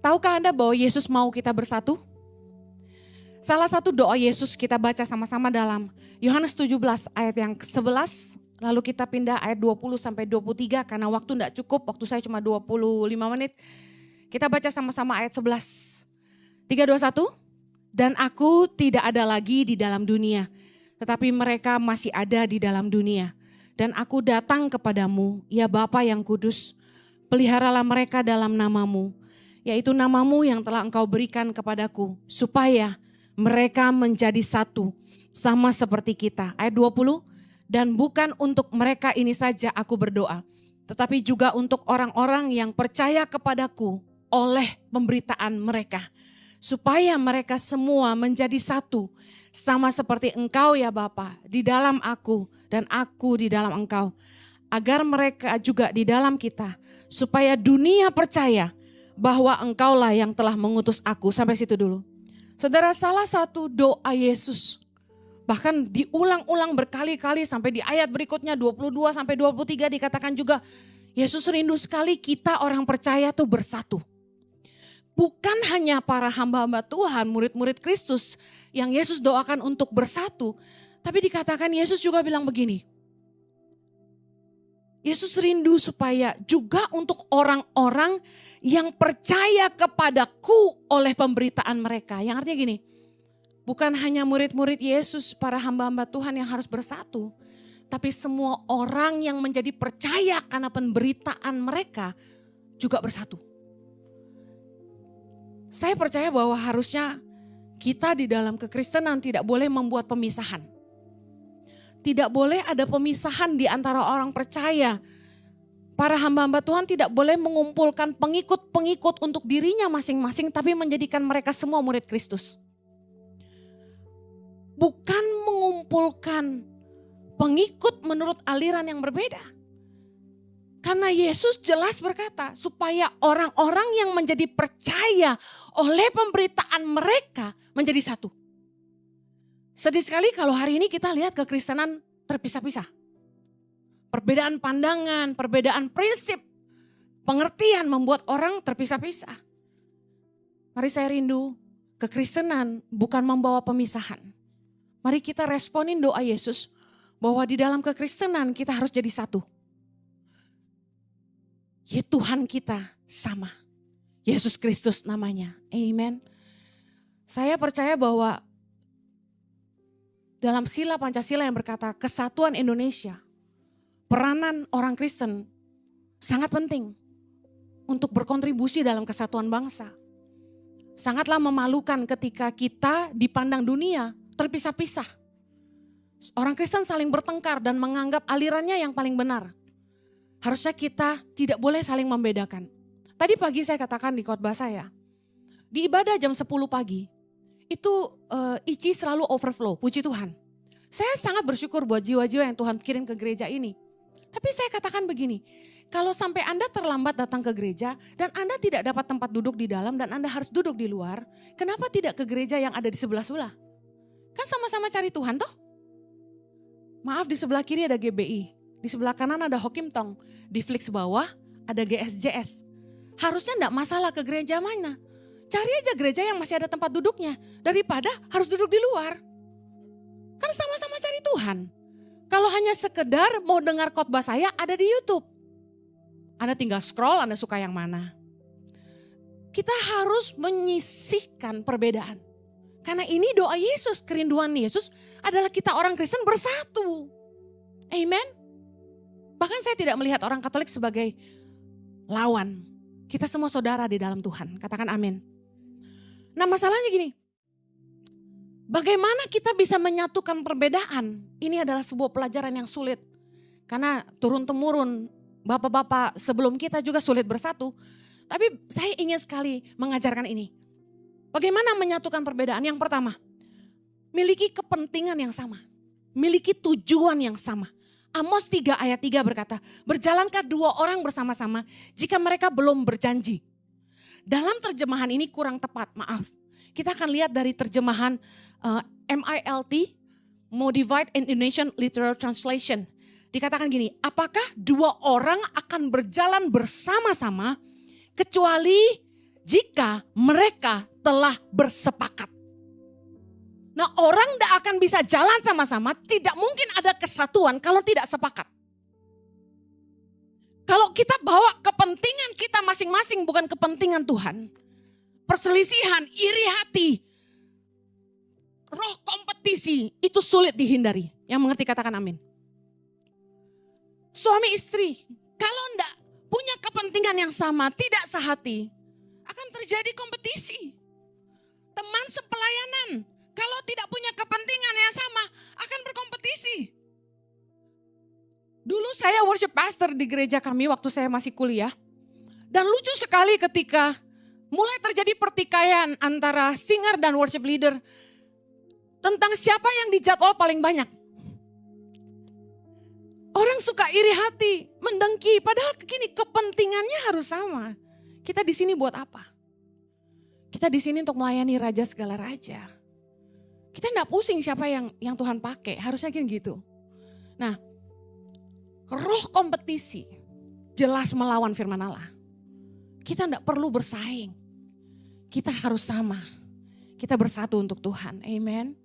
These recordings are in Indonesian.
Tahukah Anda bahwa Yesus mau kita bersatu? Salah satu doa Yesus kita baca sama-sama dalam Yohanes 17 ayat yang ke-11. Lalu kita pindah ayat 20 sampai 23 karena waktu tidak cukup, waktu saya cuma 25 menit. Kita baca sama-sama ayat 11. 3, 2, 1. Dan aku tidak ada lagi di dalam dunia, tetapi mereka masih ada di dalam dunia. Dan aku datang kepadamu, ya Bapa yang kudus, peliharalah mereka dalam namamu, yaitu namamu yang telah engkau berikan kepadaku, supaya mereka menjadi satu, sama seperti kita. Ayat 20, dan bukan untuk mereka ini saja aku berdoa, tetapi juga untuk orang-orang yang percaya kepadaku oleh pemberitaan mereka. Supaya mereka semua menjadi satu, sama seperti engkau ya Bapa, di dalam aku dan aku di dalam engkau. Agar mereka juga di dalam kita, supaya dunia percaya bahwa engkaulah yang telah mengutus aku. Sampai situ dulu. Saudara, salah satu doa Yesus, bahkan diulang-ulang berkali-kali sampai di ayat berikutnya 22 sampai 23 dikatakan juga, Yesus rindu sekali kita orang percaya tuh bersatu. Bukan hanya para hamba-hamba Tuhan, murid-murid Kristus yang Yesus doakan untuk bersatu, tapi dikatakan Yesus juga bilang begini, Yesus rindu supaya juga untuk orang-orang yang percaya kepadaku oleh pemberitaan mereka. Yang artinya gini, bukan hanya murid-murid Yesus, para hamba-hamba Tuhan yang harus bersatu. Tapi semua orang yang menjadi percaya karena pemberitaan mereka juga bersatu. Saya percaya bahwa harusnya kita di dalam kekristenan tidak boleh membuat pemisahan. Tidak boleh ada pemisahan di antara orang percaya. Para hamba-hamba Tuhan tidak boleh mengumpulkan pengikut-pengikut untuk dirinya masing-masing, tapi menjadikan mereka semua murid Kristus. Bukan mengumpulkan pengikut menurut aliran yang berbeda. Karena Yesus jelas berkata, supaya orang-orang yang menjadi percaya oleh pemberitaan mereka menjadi satu. Sedih sekali kalau hari ini kita lihat kekristenan terpisah-pisah. Perbedaan pandangan, perbedaan prinsip, pengertian membuat orang terpisah-pisah. Mari saya rindu, kekristenan bukan membawa pemisahan. Mari kita responin doa Yesus bahwa di dalam kekristenan kita harus jadi satu. Ya Tuhan kita sama. Yesus Kristus namanya. Amen. Saya percaya bahwa dalam sila Pancasila yang berkata kesatuan Indonesia, peranan orang Kristen sangat penting untuk berkontribusi dalam kesatuan bangsa. Sangatlah memalukan ketika kita dipandang dunia terpisah-pisah. Orang Kristen saling bertengkar dan menganggap alirannya yang paling benar. Harusnya kita tidak boleh saling membedakan. Tadi pagi saya katakan di khotbah saya, di ibadah jam 10 pagi, itu ICI selalu overflow, puji Tuhan. Saya sangat bersyukur buat jiwa-jiwa yang Tuhan kirim ke gereja ini. Tapi saya katakan begini, kalau sampai Anda terlambat datang ke gereja dan Anda tidak dapat tempat duduk di dalam dan Anda harus duduk di luar, kenapa tidak ke gereja yang ada di sebelah-sebelah? Kan sama-sama cari Tuhan toh? Maaf, di sebelah kiri ada GBI, di sebelah kanan ada Hokim Tong, di Flix bawah ada GSJS. Harusnya enggak masalah ke gereja mana. Cari aja gereja yang masih ada tempat duduknya daripada harus duduk di luar. Kan sama-sama cari Tuhan. Kalau hanya sekedar mau dengar khotbah saya ada di YouTube. Anda tinggal scroll, Anda suka yang mana. Kita harus menyisihkan perbedaan. Karena ini doa Yesus, kerinduan Yesus adalah kita orang Kristen bersatu. Amen. Bahkan saya tidak melihat orang Katolik sebagai lawan. Kita semua saudara di dalam Tuhan. Katakan amin. Nah masalahnya gini. Bagaimana kita bisa menyatukan perbedaan? Ini adalah sebuah pelajaran yang sulit. Karena turun-temurun bapak-bapak sebelum kita juga sulit bersatu. Tapi saya ingin sekali mengajarkan ini. Bagaimana menyatukan perbedaan? Yang pertama, miliki kepentingan yang sama. Miliki tujuan yang sama. Amos 3 ayat 3 berkata, berjalankah dua orang bersama-sama jika mereka belum berjanji? Dalam terjemahan ini kurang tepat, maaf. Kita akan lihat dari terjemahan MILT, Modified Indonesian Literal Translation. Dikatakan gini, apakah dua orang akan berjalan bersama-sama kecuali jika mereka telah bersepakat. Nah, orang tidak akan bisa jalan sama-sama, tidak mungkin ada kesatuan kalau tidak sepakat. Kalau kita bawa kepentingan kita masing-masing bukan kepentingan Tuhan, perselisihan, iri hati, roh kompetisi itu sulit dihindari. Yang mengerti katakan amin. Suami istri, kalau tidak punya kepentingan yang sama, tidak sehati, akan terjadi kompetisi. Teman sepelayanan, kalau tidak punya kepentingan yang sama, akan berkompetisi. Dulu saya worship pastor di gereja kami waktu saya masih kuliah. Dan lucu sekali ketika mulai terjadi pertikaian antara singer dan worship leader. Tentang siapa yang dijadwal paling banyak. Orang suka iri hati, mendengki. Padahal begini, kepentingannya harus sama. Kita di sini buat apa? Kita di sini untuk melayani raja segala raja. Kita enggak pusing siapa yang Tuhan pakai, harusnya kan gitu. Nah, roh kompetisi jelas melawan firman Allah. Kita enggak perlu bersaing. Kita harus sama. Kita bersatu untuk Tuhan. Amen.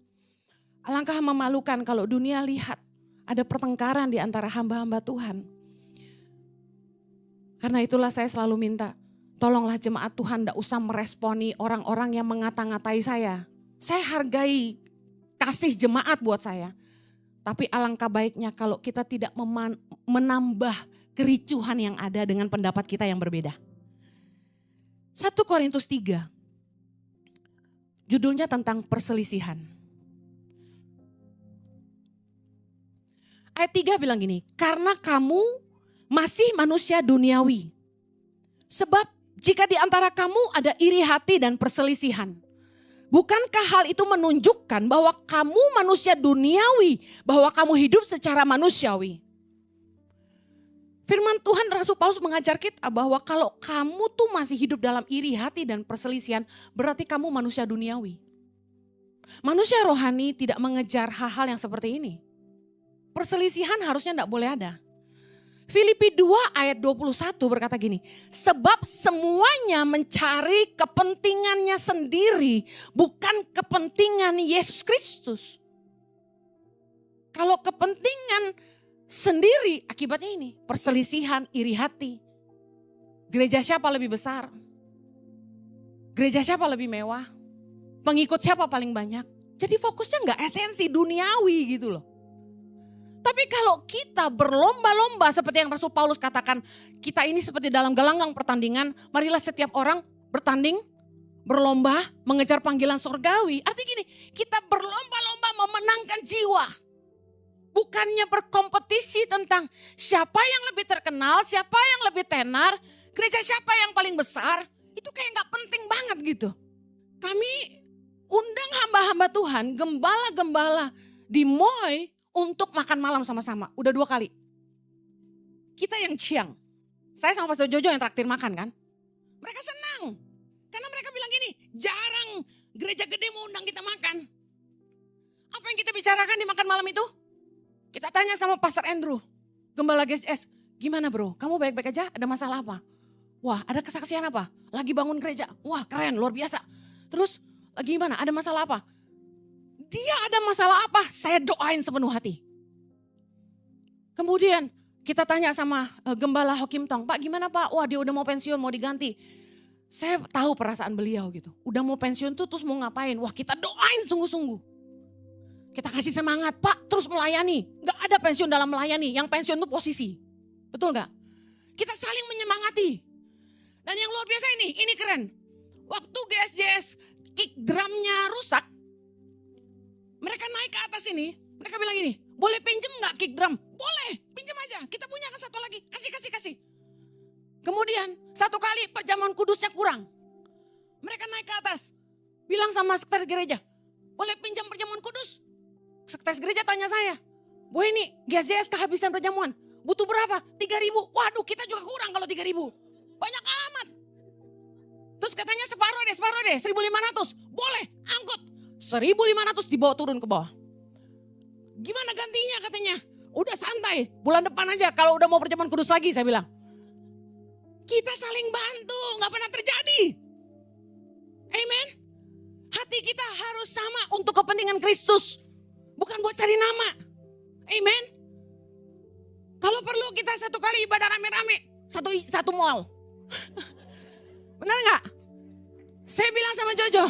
Alangkah memalukan kalau dunia lihat ada pertengkaran di antara hamba-hamba Tuhan. Karena itulah saya selalu minta, tolonglah jemaat Tuhan enggak usah meresponi orang-orang yang mengata-ngatai saya. Saya hargai kasih jemaat buat saya. Tapi alangkah baiknya kalau kita tidak menambah kericuhan yang ada dengan pendapat kita yang berbeda. 1 Korintus 3. Judulnya tentang perselisihan. Ayat 3 bilang gini, karena kamu masih manusia duniawi. Sebab jika di antara kamu ada iri hati dan perselisihan, bukankah hal itu menunjukkan bahwa kamu manusia duniawi, bahwa kamu hidup secara manusiawi? Firman Tuhan Rasul Paulus mengajar kita bahwa kalau kamu tuh masih hidup dalam iri hati dan perselisihan, berarti kamu manusia duniawi. Manusia rohani tidak mengejar hal-hal yang seperti ini. Perselisihan harusnya tidak boleh ada. Filipi 2 ayat 21 berkata gini, sebab semuanya mencari kepentingannya sendiri, bukan kepentingan Yesus Kristus. Kalau kepentingan sendiri akibatnya ini, perselisihan, iri hati. Gereja siapa lebih besar? Gereja siapa lebih mewah? Pengikut siapa paling banyak? Jadi fokusnya nggak esensi duniawi gitu loh. Tapi kalau kita berlomba-lomba seperti yang Rasul Paulus katakan, kita ini seperti dalam gelanggang pertandingan, marilah setiap orang bertanding, berlomba, mengejar panggilan surgawi. Artinya gini, kita berlomba-lomba memenangkan jiwa. Bukannya berkompetisi tentang siapa yang lebih terkenal, siapa yang lebih tenar, gereja siapa yang paling besar, itu kayak gak penting banget gitu. Kami undang hamba-hamba Tuhan, gembala-gembala di Moi, untuk makan malam sama-sama. Udah 2 kali. Kita yang ciang. Saya sama Pastor Jojo yang traktir makan kan. Mereka senang. Karena mereka bilang gini, jarang gereja gede mau undang kita makan. Apa yang kita bicarakan di makan malam itu? Kita tanya sama Pastor Andrew, Gembala GSS, gimana bro? Kamu baik-baik aja? Ada masalah apa? Wah, ada kesaksian apa? Lagi bangun gereja. Wah, keren, luar biasa. Terus, lagi gimana? Ada masalah apa? Dia ada masalah apa? Saya doain sepenuh hati. Kemudian kita tanya sama Gembala Hokim Tong, Pak gimana Pak? Wah dia udah mau pensiun, mau diganti. Saya tahu perasaan beliau gitu. Udah mau pensiun tuh terus mau ngapain? Wah kita doain sungguh-sungguh. Kita kasih semangat, Pak terus melayani. Gak ada pensiun dalam melayani, yang pensiun tuh posisi. Betul gak? Kita saling menyemangati. Dan yang luar biasa ini keren. Waktu GSJS kick drumnya rusak, mereka naik ke atas ini, mereka bilang gini, boleh pinjem gak kick drum? Boleh, pinjem aja, kita punya kan satu lagi, kasih. Kemudian 1 kali perjamuan kudusnya kurang. Mereka naik ke atas, bilang sama sekretaris gereja, boleh pinjam perjamuan kudus? Sekretaris gereja tanya saya, Bu ini GSJS kehabisan perjamuan, butuh berapa? 3.000, waduh kita juga kurang kalau 3.000. Banyak amat. Terus katanya separuh deh, 1.500, boleh angkut. 1.500 dibawa turun ke bawah. Gimana gantinya katanya? Udah santai, bulan depan aja kalau udah mau perjamuan kudus lagi saya bilang. Kita saling bantu, gak pernah terjadi. Amen. Hati kita harus sama untuk kepentingan Kristus. Bukan buat cari nama. Amen. Kalau perlu kita satu kali ibadah rame-rame. Satu mall. Benar gak? Saya bilang sama Jojo.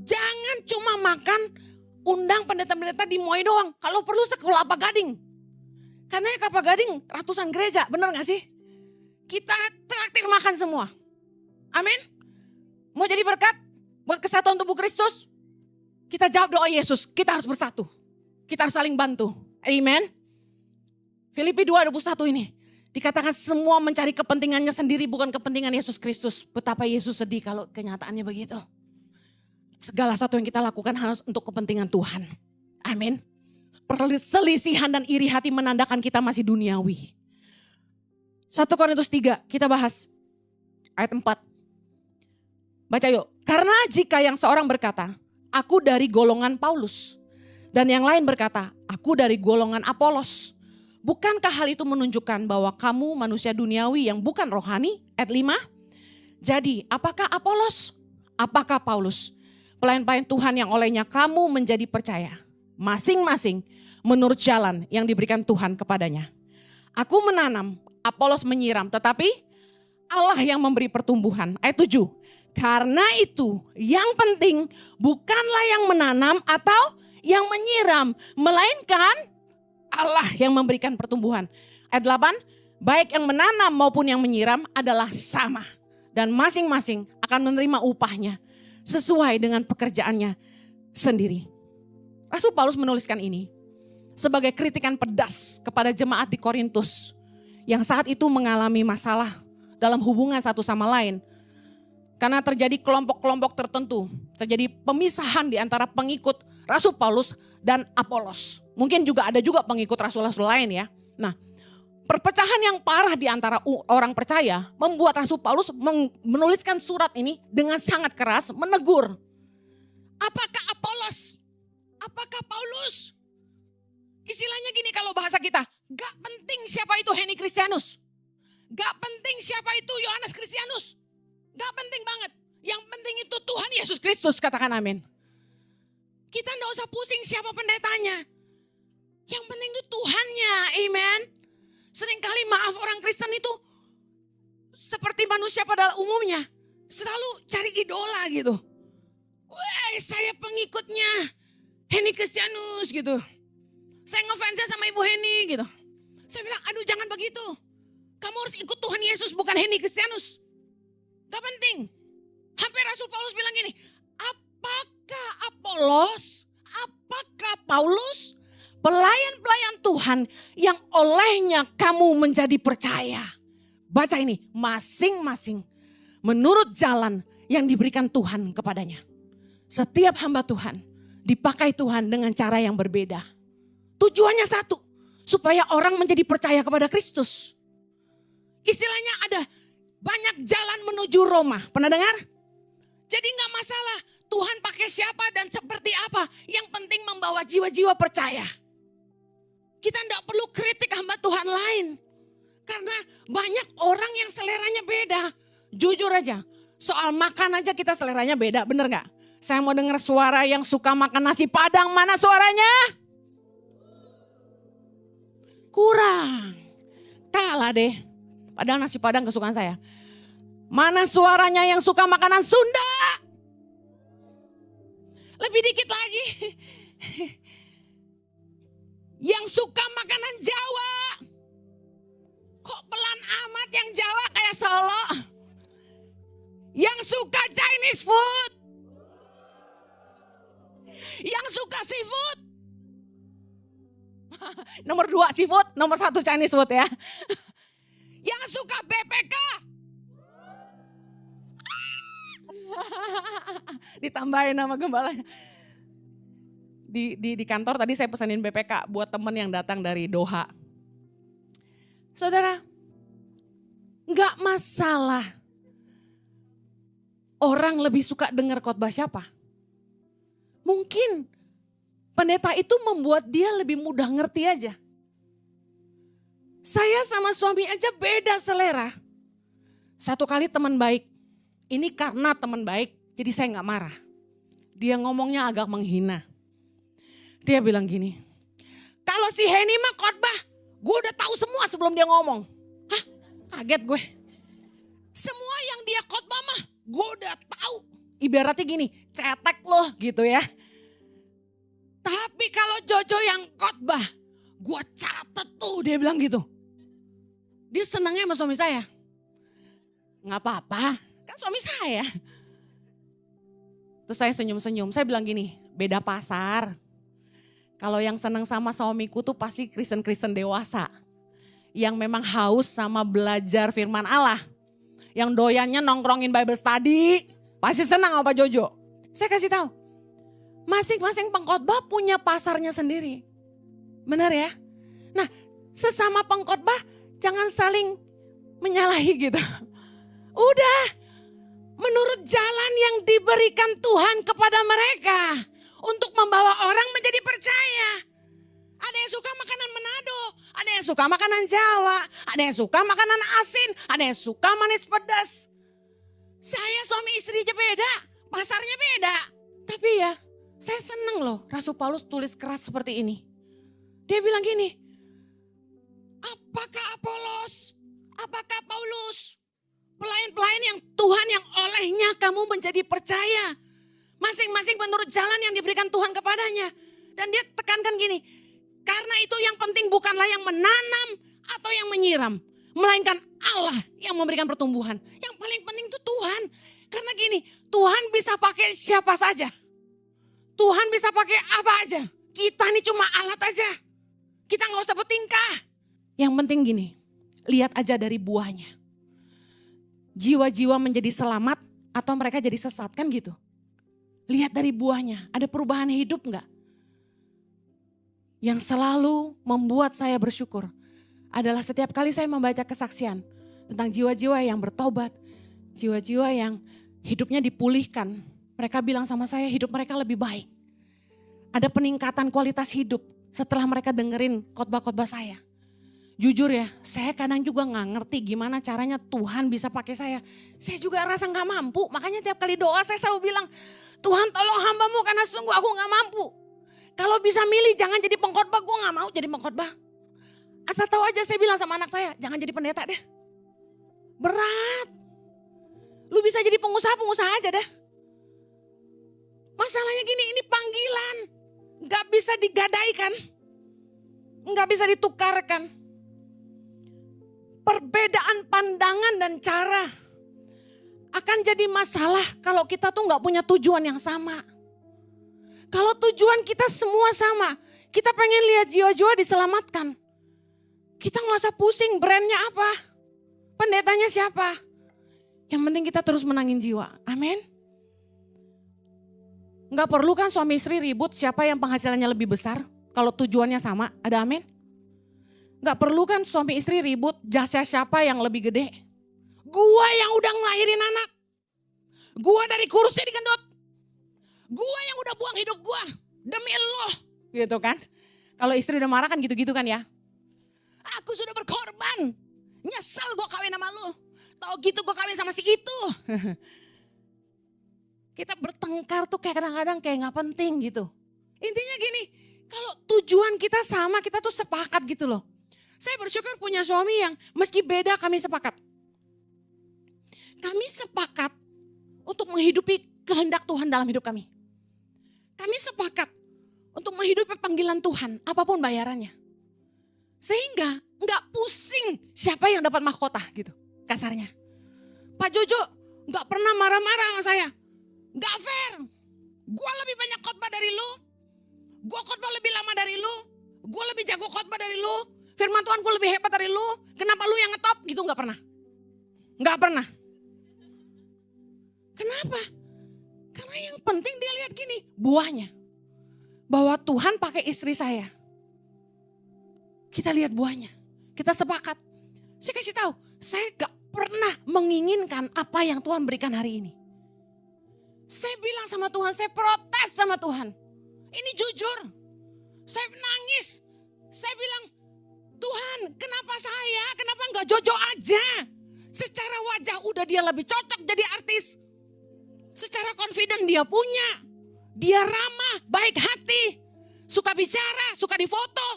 Jangan cuma makan, undang pendeta-pendeta di Moai doang. Kalau perlu sekolah apa Gading. Karena Kelapa Gading ratusan gereja, benar gak sih? Kita traktir makan semua. Amin. Mau jadi berkat buat kesatuan tubuh Kristus? Kita jawab doa Yesus, kita harus bersatu. Kita harus saling bantu. Amen. Filipi 2:21 ini. Dikatakan semua mencari kepentingannya sendiri, bukan kepentingan Yesus Kristus. Betapa Yesus sedih kalau kenyataannya begitu. Segala sesuatu yang kita lakukan harus untuk kepentingan Tuhan. Amin. Perselisihan dan iri hati menandakan kita masih duniawi. 1 Korintus 3 kita bahas. Ayat 4. Baca yuk. Karena jika yang seorang berkata, aku dari golongan Paulus. Dan yang lain berkata, aku dari golongan Apolos. Bukankah hal itu menunjukkan bahwa kamu manusia duniawi yang bukan rohani? Ayat 5. Jadi apakah Apolos? Apakah Paulus? Pelayan-pelayan Tuhan yang olehnya kamu menjadi percaya. Masing-masing menurut jalan yang diberikan Tuhan kepadanya. Aku menanam, Apolos menyiram, tetapi Allah yang memberi pertumbuhan. Ayat 7. Karena itu yang penting bukanlah yang menanam atau yang menyiram, melainkan Allah yang memberikan pertumbuhan. Ayat 8. Baik yang menanam maupun yang menyiram adalah sama. Dan masing-masing akan menerima upahnya sesuai dengan pekerjaannya sendiri. Rasul Paulus menuliskan ini sebagai kritikan pedas kepada jemaat di Korintus yang saat itu mengalami masalah dalam hubungan satu sama lain. Karena terjadi kelompok-kelompok tertentu, terjadi pemisahan di antara pengikut Rasul Paulus dan Apolos. Mungkin juga ada juga pengikut rasul-rasul lain ya. Nah, perpecahan yang parah di antara orang percaya membuat Rasul Paulus menuliskan surat ini dengan sangat keras, menegur. Apakah Apolos? Apakah Paulus? Istilahnya gini kalau bahasa kita, gak penting siapa itu Henny Kristianus. Gak penting siapa itu Yohanes Kristianus. Gak penting banget. Yang penting itu Tuhan Yesus Kristus, katakan amin. Kita gak usah pusing siapa pendetanya. Yang penting itu Tuhannya, amen. Seringkali maaf orang Kristen itu seperti manusia pada umumnya. Selalu cari idola gitu. Wah, saya pengikutnya Henny Kristianus gitu. Saya ngefansnya sama Ibu Henny gitu. Saya bilang, aduh jangan begitu. Kamu harus ikut Tuhan Yesus bukan Henny Kristianus. Gak penting. Hampir Rasul Paulus bilang gini. Apakah Apolos? Apakah Paulus? Pelayan-pelayan Tuhan yang olehnya kamu menjadi percaya. Baca ini. Masing-masing menurut jalan yang diberikan Tuhan kepadanya. Setiap hamba Tuhan dipakai Tuhan dengan cara yang berbeda. Tujuannya satu, supaya orang menjadi percaya kepada Kristus. Istilahnya ada banyak jalan menuju Roma, pernah dengar? Jadi gak masalah Tuhan pakai siapa dan seperti apa, yang penting membawa jiwa-jiwa percaya. Kita gak perlu kritik hamba Tuhan lain, karena banyak orang yang seleranya beda. Jujur aja, soal makan aja kita seleranya beda, bener gak? Saya mau dengar suara yang suka makan nasi Padang, mana suaranya? Kurang. Kalah deh. Padahal nasi Padang kesukaan saya. Mana suaranya yang suka makanan Sunda? Lebih dikit lagi. Yang suka makanan Jawa. Kok pelan amat yang Jawa kayak Solo? Yang suka Chinese food. Yang suka seafood. Nomor 2 seafood, nomor 1 Chinese food ya. Yang suka BPK. Ditambahin nama gembalanya. Di kantor tadi saya pesanin BPK buat temen yang datang dari Doha. Saudara, gak masalah orang lebih suka dengar khotbah siapa. Mungkin pendeta itu membuat dia lebih mudah ngerti aja. Saya sama suami aja beda selera. Satu kali teman baik, ini karena teman baik, jadi saya gak marah. Dia ngomongnya agak menghina. Dia bilang gini, kalau si Henny mah khotbah, gue udah tahu semua sebelum dia ngomong. Hah? Kaget gue. Semua yang dia khotbah mah, gue udah tahu. Ibaratnya gini, cetek loh gitu ya. Tapi kalau Jojo yang khotbah, gue catet tuh, dia bilang gitu. Dia senangnya sama suami saya. Nggak apa-apa, kan suami saya. Terus saya senyum-senyum, saya bilang gini, beda pasar. Kalau yang senang sama suamiku tuh pasti Kristen-Kristen dewasa. Yang memang haus sama belajar firman Allah. Yang doyannya nongkrongin Bible study, pasti senang sama Pak Jojo. Saya kasih tahu, masing-masing pengkhotbah punya pasarnya sendiri. Benar ya? Nah, sesama pengkhotbah jangan saling menyalahi gitu. Udah, menurut jalan yang diberikan Tuhan kepada mereka untuk membawa orang menjadi percaya. Ada yang suka makanan Manado, ada yang suka makanan Jawa, ada yang suka makanan asin, ada yang suka manis pedas. Saya suami istri aja beda, pasarnya beda. Tapi ya, saya seneng loh Rasul Paulus tulis keras seperti ini. Dia bilang gini, apakah Apolos, apakah Paulus, pelayan-pelayan yang Tuhan yang olehnya kamu menjadi percaya. Masing-masing menurut jalan yang diberikan Tuhan kepadanya. Dan dia tekankan gini, karena itu yang penting bukanlah yang menanam atau yang menyiram. Melainkan Allah yang memberikan pertumbuhan. Yang paling penting itu Tuhan. Karena gini, Tuhan bisa pakai siapa saja. Tuhan bisa pakai apa aja. Kita ini cuma alat aja. Kita gak usah bertingkah. Yang penting gini, lihat aja dari buahnya. Jiwa-jiwa menjadi selamat atau mereka jadi sesat, kan gitu. Lihat dari buahnya, ada perubahan hidup enggak? Yang selalu membuat saya bersyukur adalah setiap kali saya membaca kesaksian tentang jiwa-jiwa yang bertobat, jiwa-jiwa yang hidupnya dipulihkan. Mereka bilang sama saya hidup mereka lebih baik. Ada peningkatan kualitas hidup setelah mereka dengerin khotbah-khotbah saya. Jujur ya, saya kadang juga gak ngerti gimana caranya Tuhan bisa pakai saya. Saya juga rasa gak mampu, makanya tiap kali doa saya selalu bilang, Tuhan tolong hamba-Mu karena sungguh aku gak mampu. Kalau bisa milih jangan jadi pengkhotbah, gue gak mau jadi pengkhotbah. Asal tahu aja saya bilang sama anak saya, jangan jadi pendeta deh. Berat. Lu bisa jadi pengusaha aja deh. Masalahnya gini, ini panggilan. Gak bisa digadaikan. Gak bisa ditukarkan. Perbedaan pandangan dan cara akan jadi masalah kalau kita tuh gak punya tujuan yang sama. Kalau tujuan kita semua sama, kita pengen lihat jiwa-jiwa diselamatkan. Kita gak usah pusing brandnya apa, pendetanya siapa. Yang penting kita terus menangin jiwa, amin. Gak perlu kan suami istri ribut siapa yang penghasilannya lebih besar, kalau tujuannya sama, ada amin. Gak perlu kan suami istri ribut jasa siapa yang lebih gede. Gua yang udah ngelahirin anak. Gua dari kurusnya dikendut. Gua yang udah buang hidup gua demi lo. Gitu kan. Kalau istri udah marah kan gitu-gitu kan ya. Aku sudah berkorban. Nyesel gua kawin sama lu. Tau gitu gua kawin sama si itu. Kita bertengkar tuh kayak kadang-kadang kayak gak penting gitu. Intinya gini, kalau tujuan kita sama kita tuh sepakat gitu loh. Saya bersyukur punya suami yang meski beda kami sepakat. Kami sepakat untuk menghidupi kehendak Tuhan dalam hidup kami. Kami sepakat untuk menghidupi panggilan Tuhan apapun bayarannya. Sehingga gak pusing siapa yang dapat mahkota gitu kasarnya. Pak Jojo gak pernah marah-marah sama saya. Gak fair. Gue lebih banyak khotbah dari lu. Gue khotbah lebih lama dari lu. Gue lebih jago khotbah dari lu. Firman Tuhan gue lebih hebat dari lu. Kenapa lu yang ngetop? Gitu gak pernah. Gak pernah. Kenapa? Karena yang penting dia lihat gini. Buahnya. Bahwa Tuhan pakai istri saya. Kita lihat buahnya. Kita sepakat. Saya kasih tahu. Saya gak pernah menginginkan apa yang Tuhan berikan hari ini. Saya bilang sama Tuhan. Saya protes sama Tuhan. Ini jujur. Saya nangis. Saya bilang. Tuhan, kenapa saya? Kenapa enggak Jojo aja? Secara wajah udah dia lebih cocok jadi artis. Secara confident dia punya. Dia ramah, baik hati. Suka bicara, suka difoto.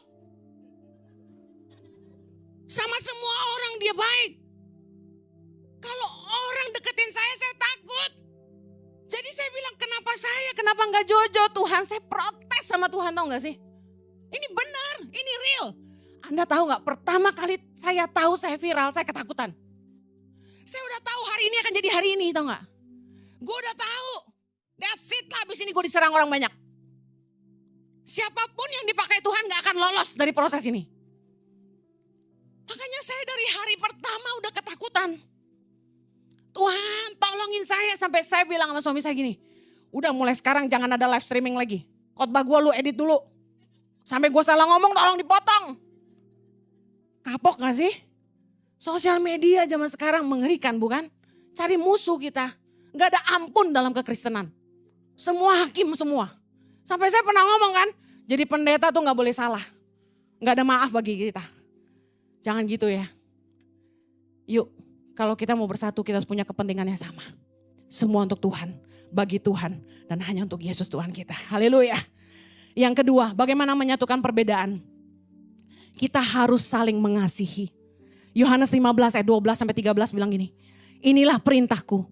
Sama semua orang dia baik. Kalau orang deketin saya takut. Jadi saya bilang, kenapa saya? Kenapa enggak Jojo? Tuhan, saya protes sama Tuhan, tahu gak sih? Ini benar, ini real. Anda tahu gak, pertama kali saya tahu saya viral, saya ketakutan. Saya udah tahu hari ini akan jadi hari ini, tahu gak? Gue udah tahu. That's it lah, abis ini gue diserang orang banyak. Siapapun yang dipakai Tuhan gak akan lolos dari proses ini. Makanya saya dari hari pertama udah ketakutan. Tuhan tolongin saya, sampai saya bilang sama suami saya gini. Udah mulai sekarang jangan ada live streaming lagi. Khotbah gue lu edit dulu. Sampai gue salah ngomong tolong dipotong. Kapok gak sih? Sosial media zaman sekarang mengerikan bukan? Cari musuh kita. Gak ada ampun dalam kekristenan. Semua hakim semua. Sampai saya pernah ngomong kan. Jadi pendeta tuh gak boleh salah. Gak ada maaf bagi kita. Jangan gitu ya. Yuk, kalau kita mau bersatu kita harus punya kepentingan yang sama. Semua untuk Tuhan, bagi Tuhan, dan hanya untuk Yesus Tuhan kita. Haleluya. Yang kedua, bagaimana menyatukan perbedaan? Kita harus saling mengasihi. Yohanes 15 ayat 12 sampai 13 bilang gini. Inilah perintahku,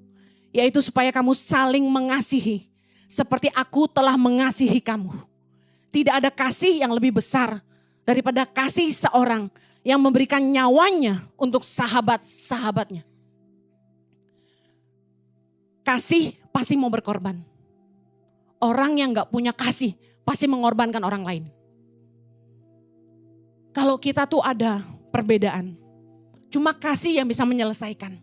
yaitu supaya kamu saling mengasihi seperti aku telah mengasihi kamu. Tidak ada kasih yang lebih besar daripada kasih seorang yang memberikan nyawanya untuk sahabat-sahabatnya. Kasih pasti mau berkorban. Orang yang gak punya kasih pasti mengorbankan orang lain. Kalau kita tuh ada perbedaan, cuma kasih yang bisa menyelesaikan.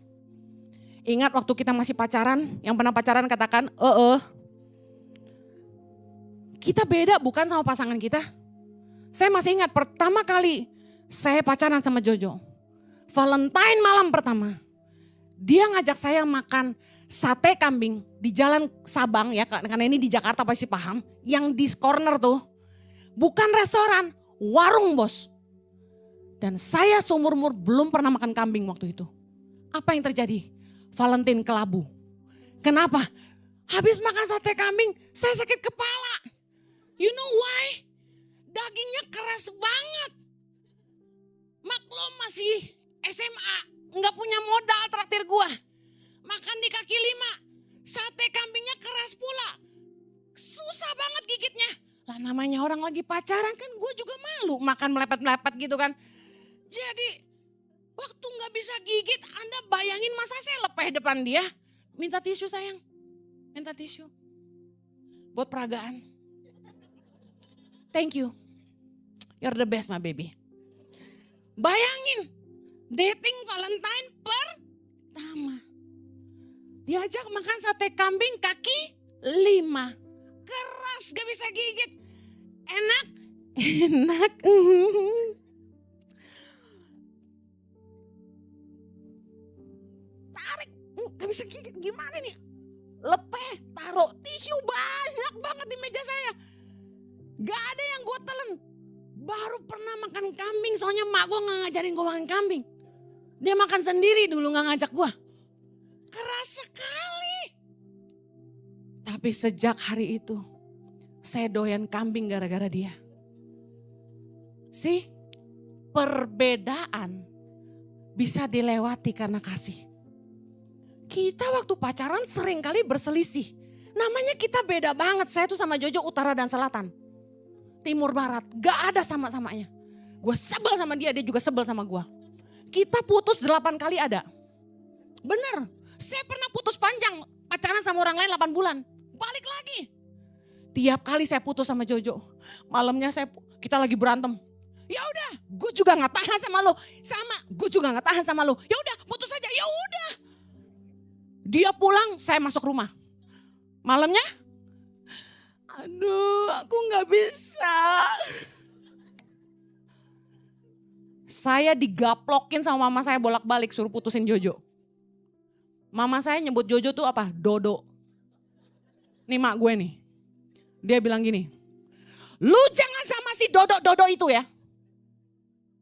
Ingat waktu kita masih pacaran, yang pernah pacaran katakan, kita beda bukan sama pasangan kita. Saya masih ingat pertama kali saya pacaran sama Jojo. Valentine malam pertama. Dia ngajak saya makan sate kambing di Jalan Sabang ya, karena ini di Jakarta pasti paham. Yang di corner tuh bukan restoran, warung bos. Dan saya seumur-umur belum pernah makan kambing waktu itu. Apa yang terjadi? Valentine kelabu. Kenapa? Habis makan sate kambing, saya sakit kepala. You know why? Dagingnya keras banget. Maklum masih SMA, nggak punya modal traktir gua. Makan di kaki lima, sate kambingnya keras pula. Susah banget gigitnya. Lah namanya orang lagi pacaran kan gue juga malu makan melepet-melepet gitu kan. Jadi waktu gak bisa gigit, Anda bayangin masa saya lepeh depan dia. Minta tisu sayang, minta tisu. Buat peragaan. Thank you, you're the best my baby. Bayangin, dating Valentine pertama. Diajak makan sate kambing kaki 5. Keras gak bisa gigit. Enak, enak. Tarik, gak bisa gigit gimana nih. Lepeh, taruh tisu banyak banget di meja saya. Gak ada yang gue telan. Baru pernah makan kambing, soalnya mak gue gak ngajarin gue makan kambing. Dia makan sendiri dulu gak ngajak gue. Keras sekali. Tapi sejak hari itu, saya doyan kambing gara-gara dia. Sih, perbedaan bisa dilewati karena kasih. Kita waktu pacaran sering kali berselisih. Namanya kita beda banget, saya tuh sama Jojo utara dan selatan. Timur barat, gak ada sama-samanya. Gue sebel sama dia, dia juga sebel sama gue. Kita putus 8 kali ada. Bener, saya pernah putus panjang, pacaran sama orang lain 8 bulan. Balik lagi. Tiap kali saya putus sama Jojo, malamnya kita lagi berantem. Ya udah, gue juga nggak tahan sama lo. Sama, gue juga nggak tahan sama lo. Ya udah, putus aja. Ya udah. Dia pulang, saya masuk rumah. Malamnya, aduh, aku nggak bisa. Saya digaplokin sama mama saya bolak-balik suruh putusin Jojo. Mama saya nyebut Jojo tuh apa? Dodo. Nih mak gue nih. Dia bilang gini, lu jangan sama si Dodo itu ya.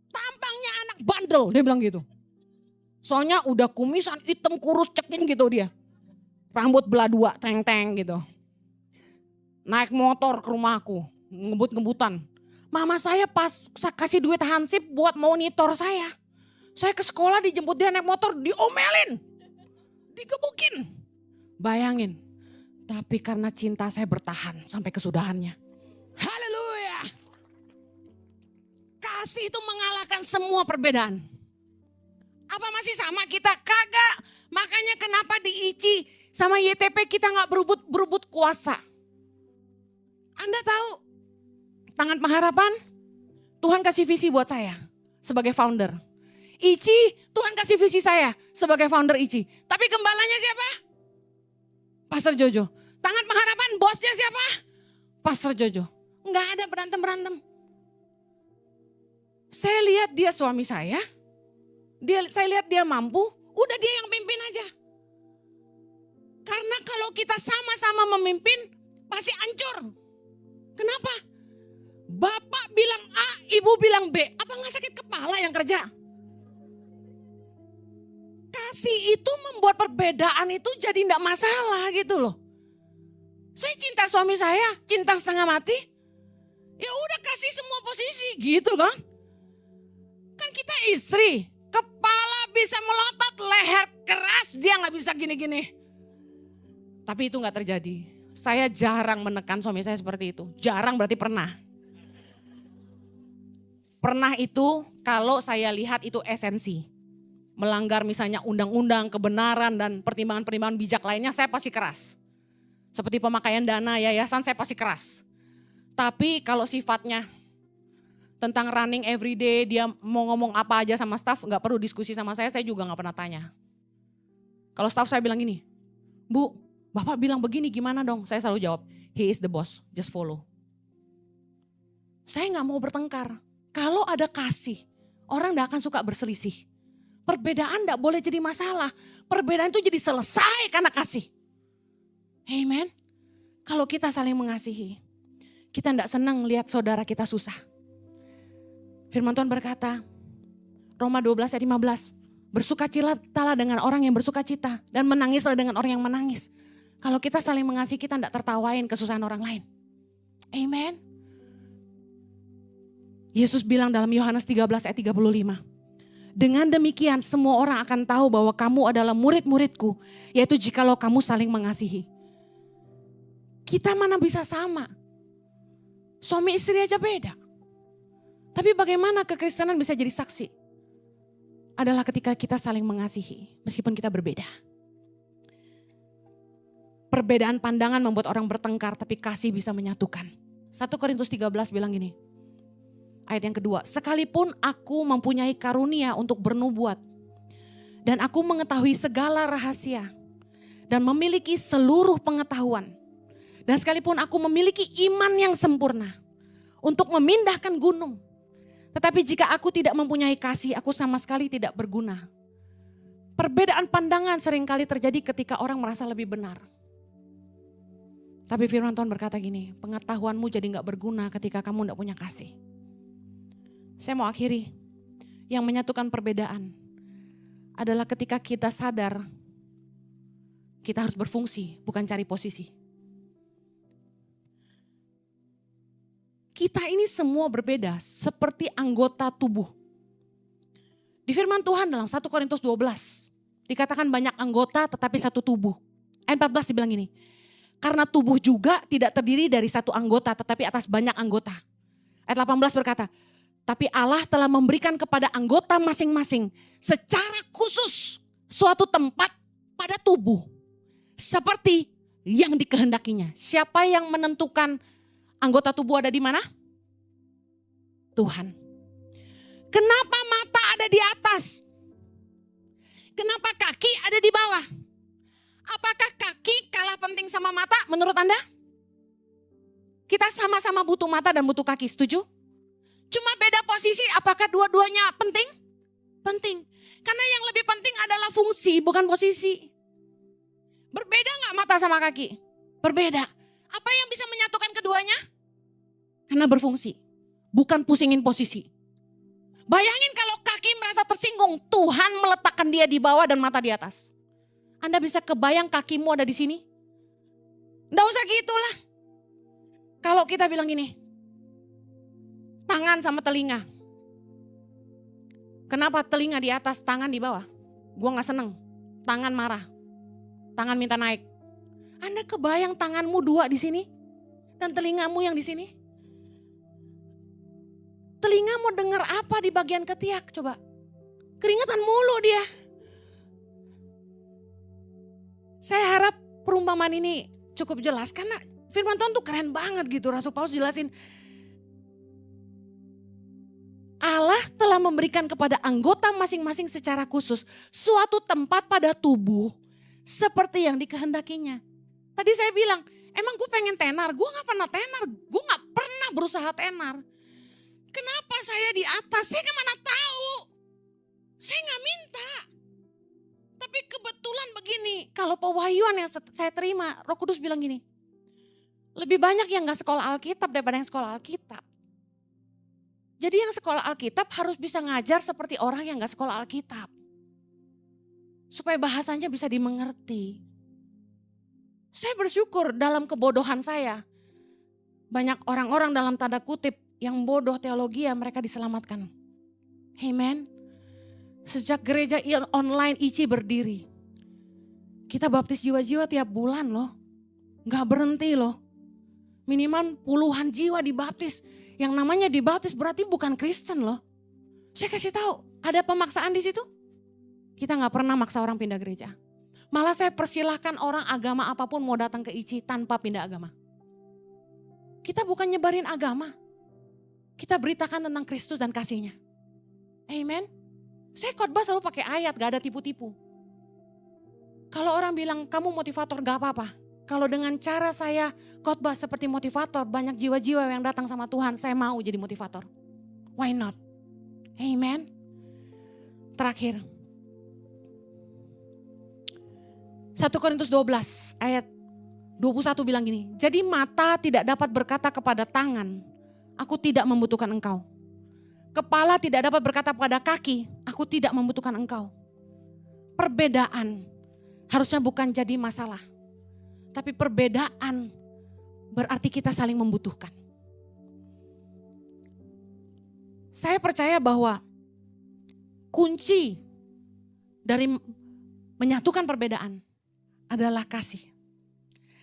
Tanpa bandel, dia bilang gitu. Soalnya udah kumisan hitam kurus cekin gitu dia. Rambut belah dua, teng-teng gitu. Naik motor ke rumahku, ngebut-ngebutan. Mama saya pas kasih duit hansip buat monitor saya. Saya ke sekolah dijemput dia naik motor, diomelin. Digebukin. Bayangin. Tapi karena cinta saya bertahan sampai kesudahannya. Haleluya. Kasih itu mengalahkan semua perbedaan. Apa masih sama kita? Kagak. Makanya kenapa di ICI sama YTP kita gak berebut kuasa. Anda tahu, Tangan Pengharapan, Tuhan kasih visi buat saya sebagai founder. ICI, Tuhan kasih visi saya sebagai founder ICI. Tapi gembalanya siapa? Pastor Jojo. Tangan Pengharapan, bosnya siapa? Pastor Jojo. Enggak ada berantem-berantem. Saya lihat dia suami saya. Saya lihat dia mampu, udah dia yang pimpin aja. Karena kalau kita sama-sama memimpin, pasti hancur. Kenapa? Bapak bilang A, ibu bilang B. Apa gak sakit kepala yang kerja? Kasih itu membuat perbedaan itu jadi gak masalah gitu loh. Saya cinta suami saya, cinta setengah mati. Ya udah kasih semua posisi gitu kan. Kan kita istri, kepala bisa melotot, leher keras, dia gak bisa gini-gini. Tapi itu gak terjadi. Saya jarang menekan suami saya seperti itu. Jarang berarti pernah. Pernah itu kalau saya lihat itu esensi. Melanggar misalnya undang-undang, kebenaran dan pertimbangan-pertimbangan bijak lainnya saya pasti keras. Seperti pemakaian dana yayasan saya pasti keras. Tapi kalau sifatnya tentang running everyday, dia mau ngomong apa aja sama staff, gak perlu diskusi sama saya juga gak pernah tanya. Kalau staff saya bilang gini, Bu, Bapak bilang begini gimana dong? Saya selalu jawab, he is the boss, just follow. Saya gak mau bertengkar. Kalau ada kasih, orang gak akan suka berselisih. Perbedaan gak boleh jadi masalah. Perbedaan itu jadi selesai karena kasih. Amen. Kalau kita saling mengasihi, kita gak senang lihat saudara kita susah. Firman Tuhan berkata, Roma 12 ayat 15, bersukacitalah dengan orang yang bersukacita dan menangislah dengan orang yang menangis. Kalau kita saling mengasihi, kita tidak tertawain kesusahan orang lain. Amen. Yesus bilang dalam Yohanes 13 ayat 35. Dengan demikian semua orang akan tahu bahwa kamu adalah murid-muridku. Yaitu jikalau kamu saling mengasihi. Kita mana bisa sama. Suami istri aja beda. Tapi bagaimana kekristenan bisa jadi saksi? Adalah ketika kita saling mengasihi meskipun kita berbeda. Perbedaan pandangan membuat orang bertengkar tapi kasih bisa menyatukan. 1 Korintus 13 bilang gini. Ayat yang kedua, sekalipun aku mempunyai karunia untuk bernubuat dan aku mengetahui segala rahasia dan memiliki seluruh pengetahuan dan sekalipun aku memiliki iman yang sempurna untuk memindahkan gunung, tetapi jika aku tidak mempunyai kasih, aku sama sekali tidak berguna. Perbedaan pandangan seringkali terjadi ketika orang merasa lebih benar. Tapi firman Tuhan berkata gini, pengetahuanmu jadi gak berguna ketika kamu gak punya kasih. Saya mau akhiri, yang menyatukan perbedaan adalah ketika kita sadar kita harus berfungsi, bukan cari posisi. Kita ini semua berbeda seperti anggota tubuh. Di firman Tuhan dalam 1 Korintus 12, dikatakan banyak anggota tetapi satu tubuh. Ayat 14 dibilang gini, karena tubuh juga tidak terdiri dari satu anggota tetapi atas banyak anggota. Ayat 18 berkata, tapi Allah telah memberikan kepada anggota masing-masing secara khusus suatu tempat pada tubuh. Seperti yang dikehendakinya. Siapa yang menentukan anggota tubuh ada di mana? Tuhan. Kenapa mata ada di atas? Kenapa kaki ada di bawah? Apakah kaki kalah penting sama mata menurut Anda? Kita sama-sama butuh mata dan butuh kaki, setuju? Cuma beda posisi, apakah dua-duanya penting? Penting. Karena yang lebih penting adalah fungsi, bukan posisi. Berbeda gak mata sama kaki? Berbeda. Apa yang bisa menyatukan keduanya? Karena berfungsi, bukan pusingin posisi. Bayangin kalau kaki merasa tersinggung, Tuhan meletakkan dia di bawah dan mata di atas. Anda bisa kebayang kakimu ada di sini? Nggak usah gitulah. Kalau kita bilang gini, tangan sama telinga. Kenapa telinga di atas, tangan di bawah? Gua gak seneng, tangan marah, tangan minta naik. Anda kebayang tanganmu dua di sini dan telingamu yang di sini? Telingamu dengar apa di bagian ketiak coba? Keringetan mulu dia. Saya harap perumpamaan ini cukup jelas karena firman Tuhan tuh keren banget gitu. Rasul Paulus jelasin. Allah telah memberikan kepada anggota masing-masing secara khusus suatu tempat pada tubuh seperti yang dikehendakinya. Tadi saya bilang, emang gue pengen tenar, gue gak pernah tenar, gue gak pernah berusaha tenar. Kenapa saya di atas, saya kemana tahu, saya gak minta. Tapi kebetulan begini, kalau pewahyuan yang saya terima, Roh Kudus bilang gini, lebih banyak yang gak sekolah Alkitab daripada yang sekolah Alkitab. Jadi yang sekolah Alkitab harus bisa ngajar seperti orang yang gak sekolah Alkitab. Supaya bahasanya bisa dimengerti. Saya bersyukur dalam kebodohan saya. Banyak orang-orang dalam tanda kutip yang bodoh teologi ya mereka diselamatkan. Amen. Sejak gereja online ICI berdiri. Kita baptis jiwa-jiwa tiap bulan loh. Gak berhenti loh. Minimal puluhan jiwa dibaptis. Yang namanya dibaptis berarti bukan Kristen loh. Saya kasih tahu, ada pemaksaan di situ? Kita nggak pernah maksa orang pindah gereja. Malah saya persilahkan orang agama apapun mau datang ke ICI tanpa pindah agama. Kita bukan nyebarin agama. Kita beritakan tentang Kristus dan kasihnya. Amen. Saya khotbah selalu pakai ayat, gak ada tipu-tipu. Kalau orang bilang kamu motivator gak apa-apa. Kalau dengan cara saya khotbah seperti motivator, banyak jiwa-jiwa yang datang sama Tuhan, saya mau jadi motivator. Why not? Amen. Terakhir. 1 Korintus 12 ayat 21 bilang gini, jadi mata tidak dapat berkata kepada tangan, aku tidak membutuhkan engkau. Kepala tidak dapat berkata kepada kaki, aku tidak membutuhkan engkau. Perbedaan harusnya bukan jadi masalah. Tapi perbedaan berarti kita saling membutuhkan. Saya percaya bahwa kunci dari menyatukan perbedaan adalah kasih.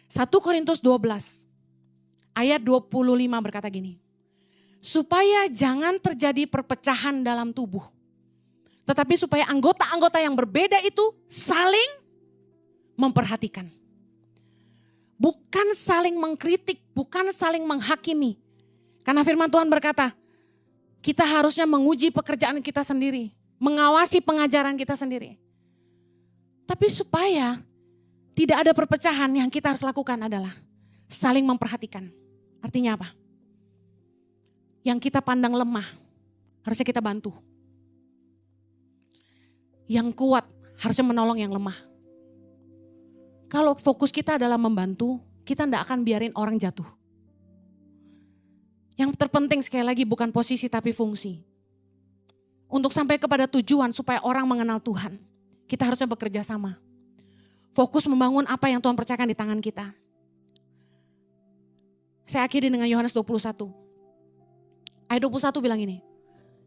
1 Korintus 12 ayat 25 berkata gini. Supaya jangan terjadi perpecahan dalam tubuh. Tetapi supaya anggota-anggota yang berbeda itu saling memperhatikan. Bukan saling mengkritik, bukan saling menghakimi. Karena firman Tuhan berkata, kita harusnya menguji pekerjaan kita sendiri. Mengawasi pengajaran kita sendiri. Tapi supaya tidak ada perpecahan, yang kita harus lakukan adalah saling memperhatikan. Artinya apa? Yang kita pandang lemah, harusnya kita bantu. Yang kuat, harusnya menolong yang lemah. Kalau fokus kita adalah membantu, kita tidak akan biarin orang jatuh. Yang terpenting sekali lagi bukan posisi tapi fungsi. Untuk sampai kepada tujuan supaya orang mengenal Tuhan, kita harusnya bekerja sama. Fokus membangun apa yang Tuhan percayakan di tangan kita. Saya akhiri dengan Yohanes 21. Ayat 21 bilang ini.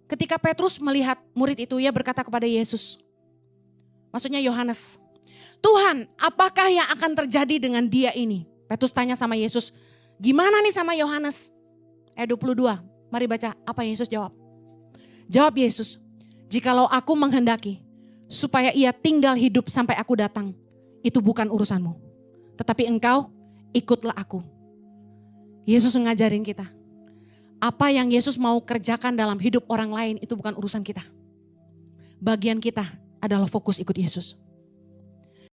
Ketika Petrus melihat murid itu, ia berkata kepada Yesus. Maksudnya Yohanes. Tuhan, apakah yang akan terjadi dengan dia ini? Petrus tanya sama Yesus, gimana nih sama Yohanes? Ayat 22, mari baca apa Yesus jawab. Jawab Yesus, jikalau aku menghendaki supaya ia tinggal hidup sampai aku datang, itu bukan urusanmu. Tetapi engkau ikutlah aku. Yesus ngajarin kita. Apa yang Yesus mau kerjakan dalam hidup orang lain itu bukan urusan kita. Bagian kita adalah fokus ikut Yesus.